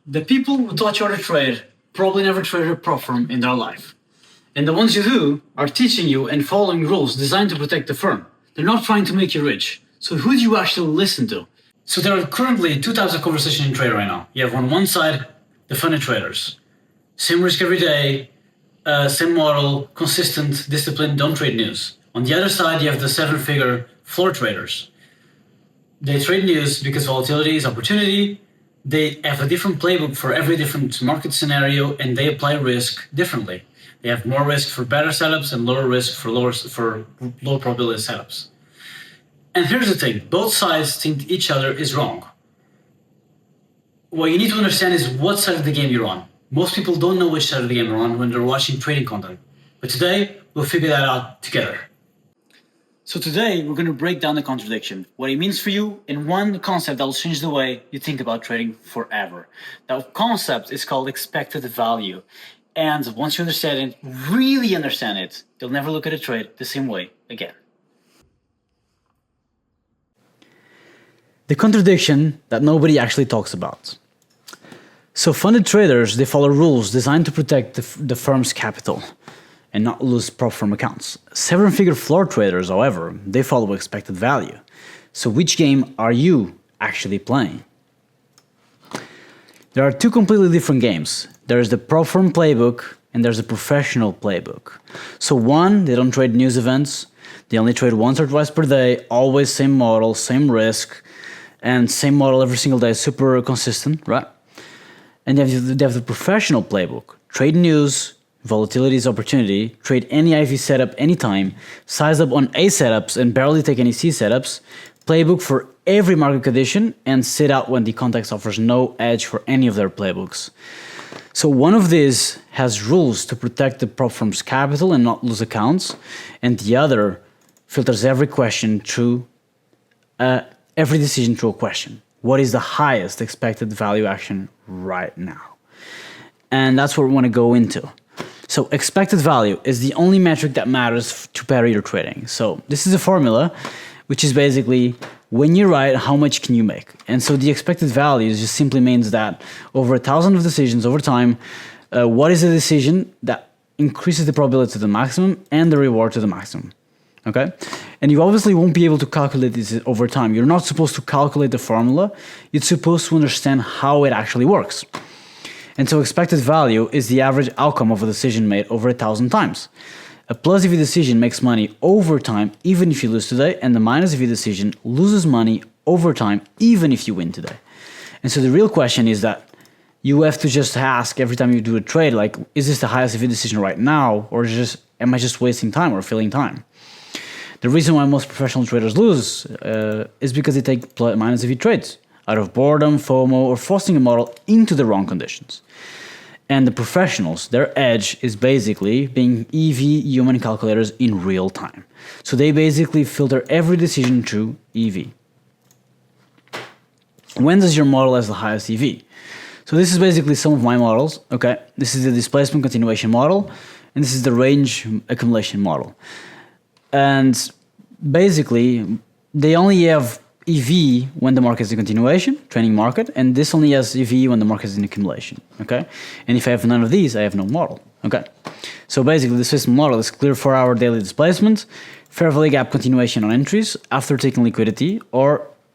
The people who taught you how to trade probably never traded a prop firm in their life. And the ones who do are teaching you and following rules designed to protect the firm. They're not trying to make you rich. So who do you actually listen to? So there are currently two types of conversation in trade right now. You have on one side the funded traders. Same risk every day, same model, consistent, disciplined, don't trade news. On the other side, you have the seven-figure floor traders. They trade news because volatility is opportunity. They have a different playbook for every different market scenario, and they apply risk differently. They have more risk for better setups and lower risk for low probability setups. And here's the thing, both sides think each other is wrong. What you need to understand is what side of the game you're on. Most people don't know which side of the game they're on when they're watching trading content. But today, we'll figure that out together. So today, we're going to break down the contradiction, what it means for you, and one concept that will change the way you think about trading forever. That concept is called expected value. And once you understand it, really understand it, you'll never look at a trade the same way again. The contradiction that nobody actually talks about. So funded traders, they follow rules designed to protect the firm's capital and not lose prop firm accounts. Seven-figure floor traders, however, they follow expected value. So which game are you actually playing? There are two completely different games. There's the prop firm playbook and there's a professional playbook. So one, they don't trade news events. They only trade once or twice per day, always same model, same risk, and same model every single day, super consistent, right? And they have the professional playbook. Trade news, volatility is opportunity, trade any IV setup anytime, size up on A setups and barely take any C setups, playbook for every market condition, and sit out when the context offers no edge for any of their playbooks. So one of these has rules to protect the prop firm's capital and not lose accounts, and the other filters every question through every decision through a question. What is the highest expected value action right now? And that's what we want to go into. So expected value is the only metric that matters to parry your trading. So this is a formula, which is basically when you write, how much can you make? And so the expected value just simply means that over 1,000 of decisions over time, what is the decision that increases the probability to the maximum and the reward to the maximum? Okay, and you obviously won't be able to calculate this over time. You're not supposed to calculate the formula. You're supposed to understand how it actually works. And so expected value is the average outcome of a decision made over 1,000 times. A plus EV decision makes money over time even if you lose today, and the minus EV decision loses money over time even if you win today. And so the real question is that you have to just ask every time you do a trade, like, is this the highest EV decision right now, or am I just wasting time or filling time? The reason why most professional traders lose is because they take minus EV trades out of boredom, FOMO, or forcing a model into the wrong conditions. And the professionals, their edge is basically being EV human calculators in real time. So they basically filter every decision through EV. When does your model has the highest EV? So this is basically some of my models. Okay, this is the displacement continuation model, and this is the range accumulation model. And basically, they only have EV when the market is in continuation, training market, and this only has EV when the market is in accumulation, okay? And if I have none of these, I have no model, okay? So basically, the system model is clear 4-hour daily displacement, fair value gap continuation on entries after taking liquidity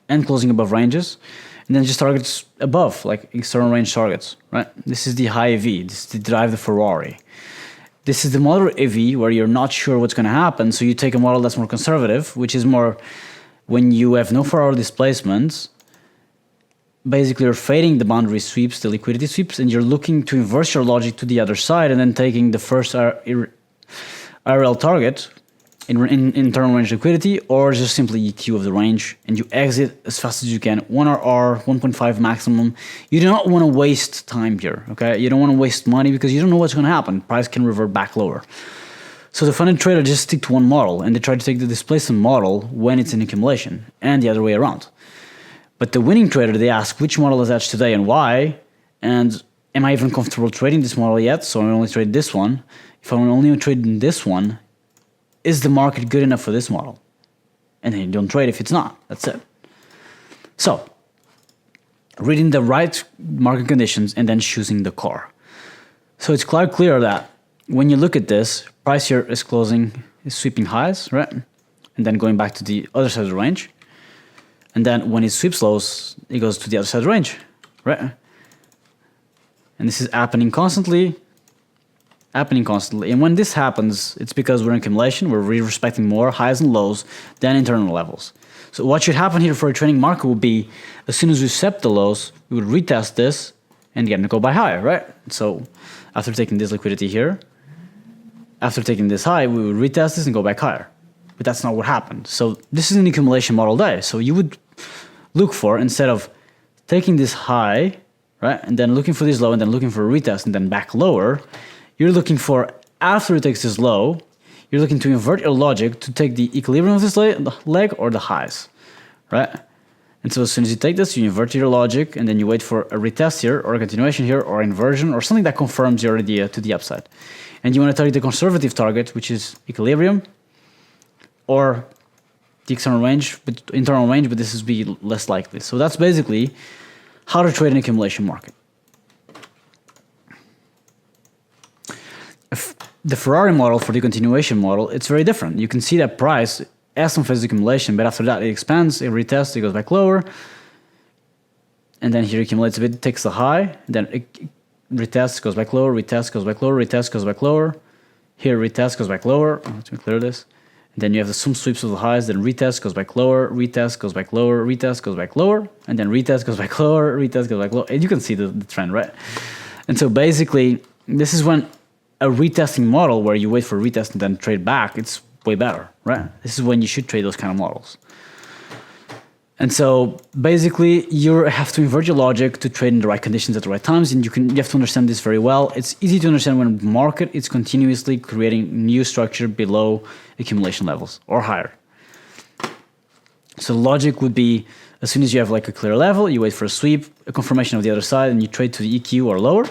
and closing above ranges, and then just targets above, like external range targets, right? This is the high EV, this is the drive the Ferrari. This is the moderate EV where you're not sure what's going to happen, so you take a model that's more conservative, which is more when you have no 4-hour displacements. Basically, you're fading the boundary sweeps, the liquidity sweeps, and you're looking to inverse your logic to the other side and then taking the first RL target in internal range liquidity, or just simply EQ of the range, and you exit as fast as you can, 1RR, 1.5 maximum. You do not want to waste time here, okay? You don't want to waste money because you don't know what's going to happen. Price can revert back lower. So the funded trader just stick to one model, and they try to take the displacement model when it's in accumulation, and the other way around. But the winning trader, they ask which model is edged today and why, and am I even comfortable trading this model yet? So I only trade this one. If I'm only trading this one, is the market good enough for this model? And then you don't trade if it's not. That's it. So reading the right market conditions, and then choosing the car. So it's quite clear that when you look at this, price here is sweeping highs, right? And then going back to the other side of the range. And then when it sweeps lows, it goes to the other side of the range, right? And this is happening constantly. And when this happens, it's because we're in accumulation, we're really respecting more highs and lows than internal levels. So what should happen here for a trading market would be, as soon as we accept the lows, we would retest this and again go buy higher, right? So after taking this liquidity here, after taking this high, we would retest this and go back higher. But that's not what happened. So this is an accumulation model day. So you would look for, instead of taking this high, right, and then looking for this low and then looking for a retest and then back lower, you're looking for, after it takes this low, you're looking to invert your logic to take the equilibrium of this leg or the highs, right? And so as soon as you take this, you invert your logic and then you wait for a retest here or a continuation here or inversion or something that confirms your idea to the upside. And you want to target the conservative target, which is equilibrium or the internal range, but this is be less likely. So that's basically how to trade an accumulation market. The Ferrari model for the continuation model, it's very different. You can see that price has some phase accumulation, but after that it expands, it retests, it goes back lower, and then here it accumulates a bit, takes the high, then it retests, goes back lower, retests, goes back lower, retests, goes back lower. Here retests, goes back lower. Let me clear this. And then you have some sweeps of the highs, then retest, goes back lower, retest, goes back lower, retest, goes back lower, and then retest, goes back lower, retest, goes back lower. And you can see the trend, right? And so basically, this is when a retesting model where you wait for a retest and then trade back, it's way better, right? This is when you should trade those kind of models. And so basically, you have to invert your logic to trade in the right conditions at the right times, and you have to understand this very well. It's easy to understand when the market is continuously creating new structure below accumulation levels or higher. So the logic would be, as soon as you have like a clear level, you wait for a sweep, a confirmation of the other side, and you trade to the EQ or lower.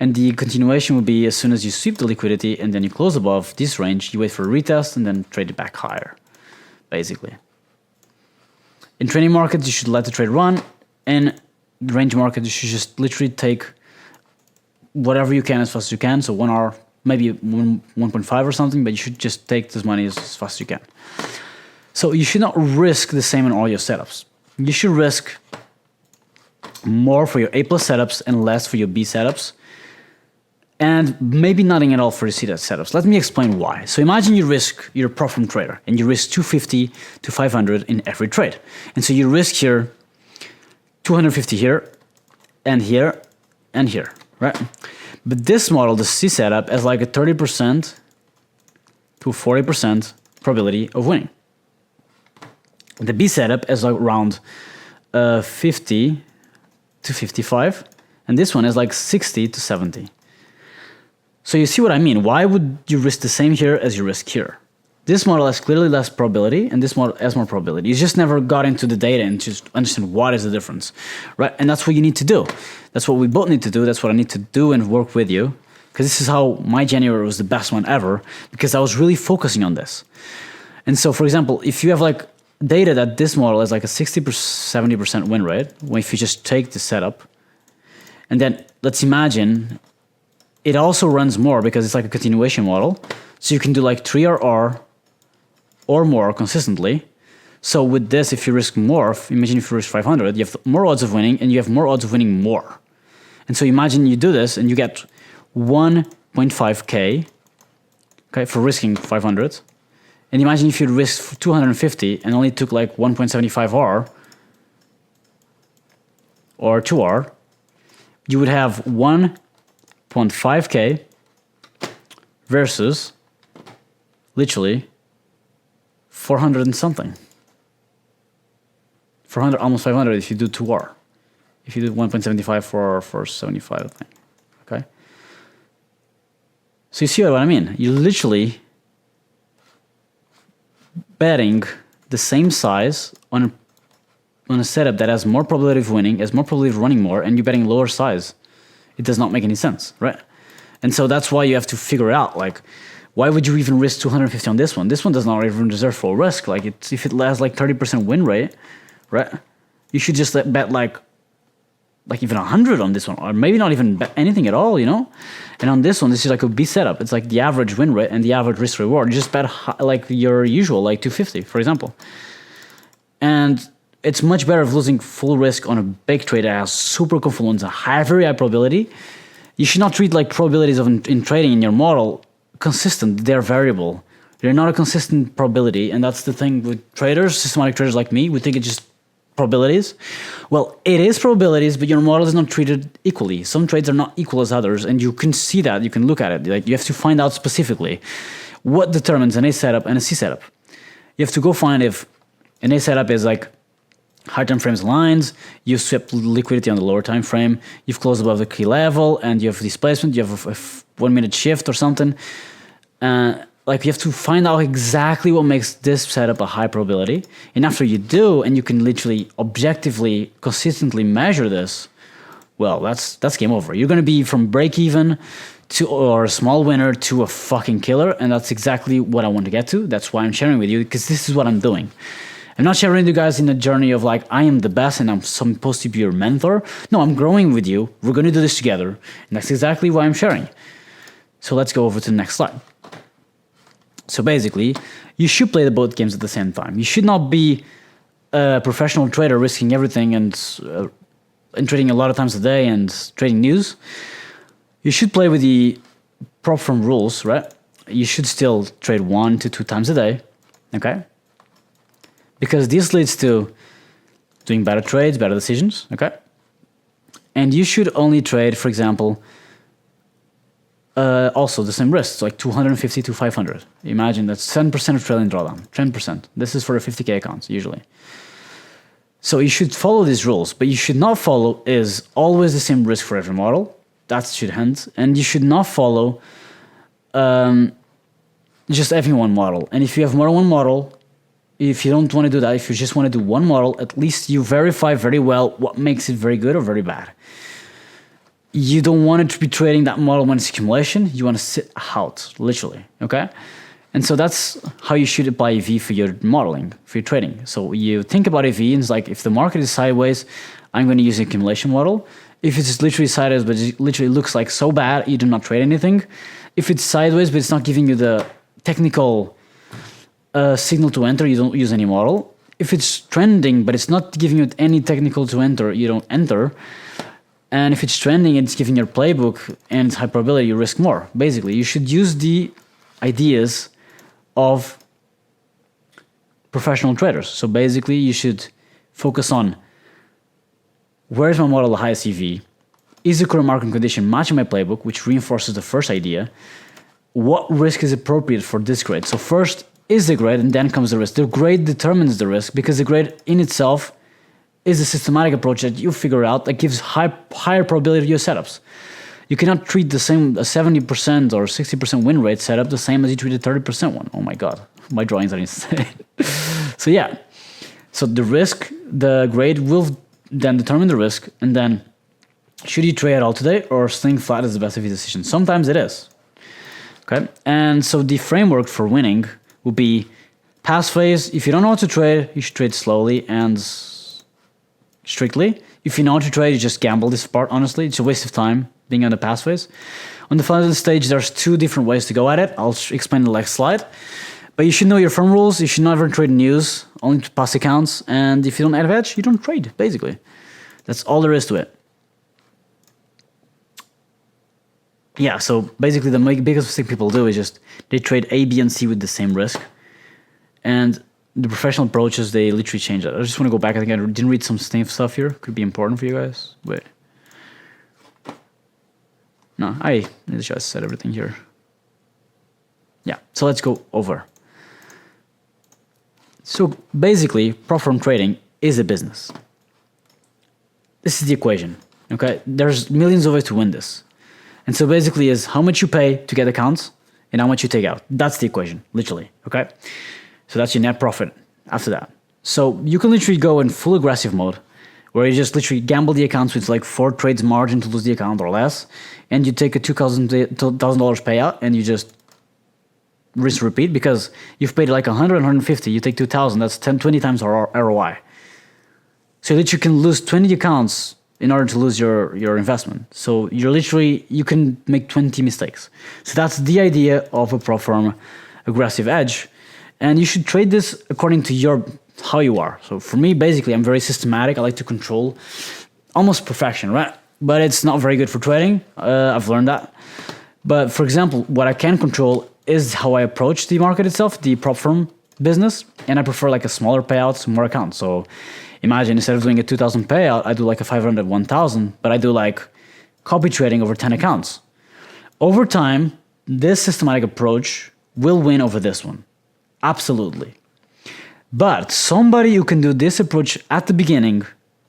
And the continuation would be, as soon as you sweep the liquidity and then you close above this range, you wait for a retest and then trade it back higher, basically. In trading markets, you should let the trade run. In range market, you should just literally take whatever you can as fast as you can. So 1 hour, maybe 1.5 or something, but you should just take this money as fast as you can. So you should not risk the same in all your setups. You should risk more for your A+ setups and less for your B setups. And maybe nothing at all for the C setups. Let me explain why. So imagine you're a pro-form trader and you risk 250 to 500 in every trade. And so you risk here 250 here and here and here, right? But this model, the C setup, has like a 30% to 40% probability of winning. The B setup is like around 50 to 55, and this one is like 60 to 70. So you see what I mean? Why would you risk the same here as you risk here? This model has clearly less probability, and this model has more probability. You just never got into the data and just understand what is the difference, right? And that's what you need to do. That's what we both need to do. That's what I need to do and work with you, because this is how my January was the best one ever, because I was really focusing on this. And so, for example, if you have like data that this model has like a 60%, 70% win rate, if you just take the setup, and then let's imagine it also runs more because it's like a continuation model. So you can do like 3RR or more consistently. So with this, if you risk more, imagine if you risk 500, you have more odds of winning and you have more odds of winning more. And so imagine you do this and you get 1.5K, okay, for risking 500. And imagine if you risk 250 and only took like 1.75R or 2R, you would have 1.5K versus literally 400 and something. 400, almost 500 if you do 2R. If you do 1.75 for 75, I think. Okay? So you see what I mean? You're literally betting the same size on a setup that has more probability of winning, has more probability of running more, and you're betting lower size. It does not make any sense, right? And so that's why you have to figure out, like, why would you even risk 250 on this one? This one does not even deserve full risk. Like, if it has like 30% win rate, right? You should just bet like like even 100 on this one, or maybe not even anything at all, you know? And on this one, this is like a B setup. It's like the average win rate and the average risk reward. You just bet like your usual, like 250, for example. And it's much better if losing full risk on a big trade that has super confluence, a very high probability. You should not treat like probabilities of in trading in your model consistent. They're variable. They're not a consistent probability. And that's the thing with traders, systematic traders like me. We think it's just probabilities. Well, it is probabilities, but your model is not treated equally. Some trades are not equal as others, and you can see that. You can look at it. Like you have to find out specifically what determines an A setup and a C setup. You have to go find if an A setup is like high time frames lines, you swept liquidity on the lower time frame, you've closed above the key level, and you have displacement, you have a 1 minute shift or something. Like you have to find out exactly what makes this setup a high probability. And after you do, and you can literally objectively, consistently measure this, well, that's game over. You're going to be from break even to or a small winner to a fucking killer. And that's exactly what I want to get to. That's why I'm sharing with you, because this is what I'm doing. I'm not sharing with you guys in a journey of like, I am the best and I'm supposed to be your mentor. No, I'm growing with you. We're going to do this together. And that's exactly why I'm sharing. So let's go over to the next slide. So basically, you should play the both games at the same time. You should not be a professional trader risking everything and trading a lot of times a day and trading news. You should play with the prop firm rules, right? You should still trade 1 to 2 times a day, okay? Because this leads to doing better trades, better decisions, okay? And you should only trade, for example, also the same risks, like 250 to 500. Imagine that's 10% of trailing drawdown, 10%. This is for the 50K accounts, usually. So you should follow these rules, but you should not follow is always the same risk for every model. That should end. And you should not follow just having one model. And if you have more than one model, if you don't want to do that, if you just want to do one model, at least you verify very well what makes it very good or very bad. You don't want it to be trading that model when it's accumulation. You want to sit out, literally, okay? And so that's how you should apply EV for your modeling, for your trading. So you think about EV, and it's like, if the market is sideways, I'm going to use an accumulation model. If it's literally sideways, but it literally looks like so bad, you do not trade anything. If it's sideways, but it's not giving you the technical signal to enter, you don't use any model. If it's trending, but it's not giving you any technical to enter, you don't enter. And if it's trending and it's giving your playbook and it's high probability, you risk more. Basically, you should use the ideas of professional traders. So basically, you should focus on, where's my model the highest EV? Is the current market condition matching my playbook, which reinforces the first idea? What risk is appropriate for this grade? So first is the grade, and then comes the risk. The grade determines the risk, because the grade in itself is a systematic approach that you figure out that gives higher probability to your setups. You cannot treat the same a 70% or 60% win rate setup the same as you treat a 30% one. Oh my God, my drawings are insane. So yeah, so the risk, the grade will then determine the risk, and then should you trade at all today or staying flat is the best of your decision? Sometimes it is. Okay, and so the framework for winning will be pass phase. If you don't know how to trade, you should trade slowly and strictly. If you know how to trade, you just gamble this part, honestly. It's a waste of time being on the pass phase. On the final stage, there's 2 different ways to go at it. I'll explain the next slide. But you should know your firm rules. You should never trade news, only to pass accounts. And if you don't add edge, you don't trade, basically. That's all there is to it. Yeah, so basically the biggest mistake people do is just they trade A, B, and C with the same risk. And the professional approaches, they literally change that. I just want to go back. I think I didn't read some stuff here. Could be important for you guys. Wait. No, I just said everything here. Yeah, so let's go over. So basically, prop firm trading is a business. This is the equation, okay? There's millions of ways to win this. And so basically is how much you pay to get accounts and how much you take out. That's the equation, literally, okay? So that's your net profit after that. So you can literally go in full aggressive mode where you just literally gamble the accounts with like 4 trades margin to lose the account or less. And you take a $2,000 payout and you just risk repeat because you've paid like 100, 150, you take 2,000, that's 20 times ROI. So that you can lose 20 accounts in order to lose your investment. So you can make 20 mistakes. So that's the idea of a prop firm aggressive edge. And you should trade this according to how you are. So for me, basically, I'm very systematic. I like to control almost perfection, right? But it's not very good for trading. I've learned that. But for example, what I can control is how I approach the market itself, the prop firm business. And I prefer like a smaller payout, more accounts. So imagine instead of doing a 2,000 payout, I do like a 500, 1,000, but I do like copy trading over 10 accounts. Over time, this systematic approach will win over this one. Absolutely. But somebody who can do this approach at the beginning,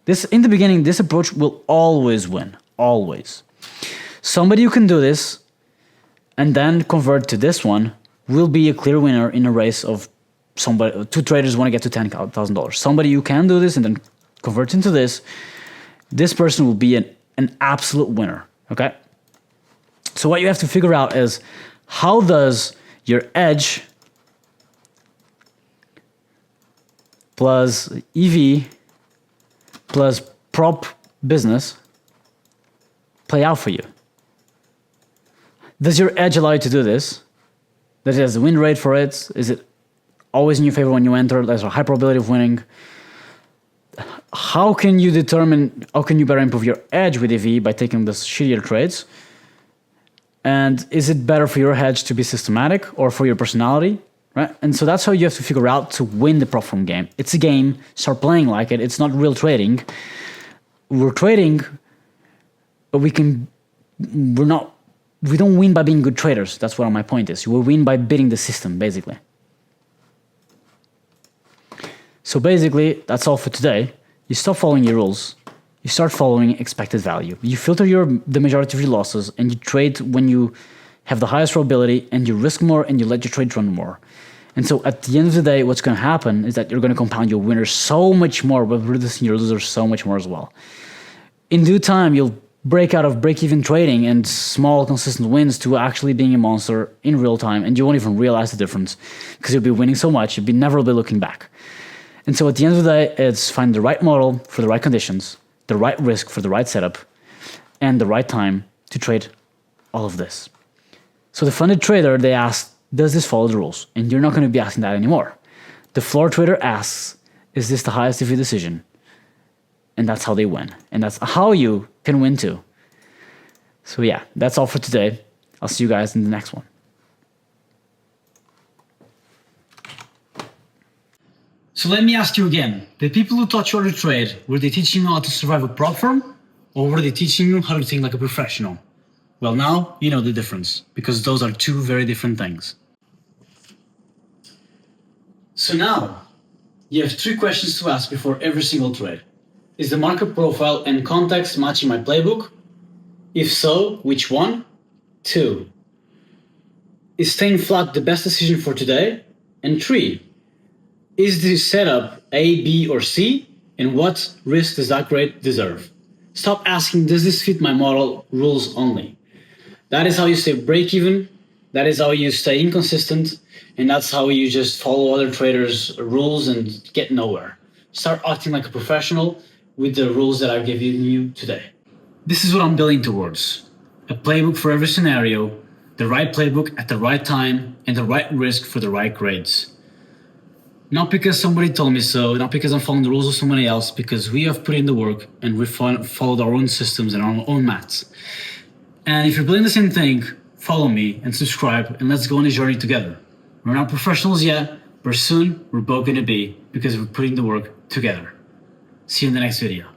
this approach will always win. Always. Somebody who can do this and then convert to this one will be a clear winner in a race of two traders want to get to $10,000. Somebody who can do this and then convert into this person will be an absolute winner. Okay? So what you have to figure out is how does your edge plus EV plus prop business play out for you? Does your edge allow you to do this? Does it have a win rate for it? Is it always in your favor when you enter? There's a high probability of winning. How can you better improve your edge with EV by taking the shittier trades? And is it better for your hedge to be systematic or for your personality? Right? And so that's how you have to figure out to win the prop firm game. It's a game. Start playing like it. It's not real trading. We're trading, but we don't win by being good traders. That's what my point is. We win by beating the system, basically. So basically, that's all for today. You stop following your rules. You start following expected value. You filter the majority of your losses, and you trade when you have the highest probability, and you risk more, and you let your trade run more. And so at the end of the day, what's going to happen is that you're going to compound your winners so much more, but reducing your losers so much more as well. In due time, you'll break out of break-even trading and small, consistent wins to actually being a monster in real time, and you won't even realize the difference because you'll be winning so much, you'll never be looking back. And so at the end of the day, it's find the right model for the right conditions, the right risk for the right setup, and the right time to trade all of this. So the funded trader, they ask, does this follow the rules? And you're not going to be asking that anymore. The floor trader asks, is this the highest EV decision? And that's how they win. And that's how you can win too. So yeah, that's all for today. I'll see you guys in the next one. So let me ask you again, the people who taught you how to trade, were they teaching you how to survive a prop firm? Or were they teaching you how to think like a professional? Well, now you know the difference, because those are two very different things. So now, you have 3 questions to ask before every single trade. Is the market profile and context matching my playbook? If so, which one? 2. Is staying flat the best decision for today? And 3. Is this setup A, B, or C? And what risk does that grade deserve? Stop asking, does this fit my model rules only? That is how you stay break even. That is how you stay inconsistent. And that's how you just follow other traders' rules and get nowhere. Start acting like a professional with the rules that I've given you today. This is what I'm building towards. A playbook for every scenario, the right playbook at the right time, and the right risk for the right grades. Not because somebody told me so, not because I'm following the rules of somebody else, because we have put in the work and we followed our own systems and our own maths. And if you're building the same thing, follow me and subscribe, and let's go on this journey together. We're not professionals yet, but soon we're both going to be, because we're putting the work together. See you in the next video.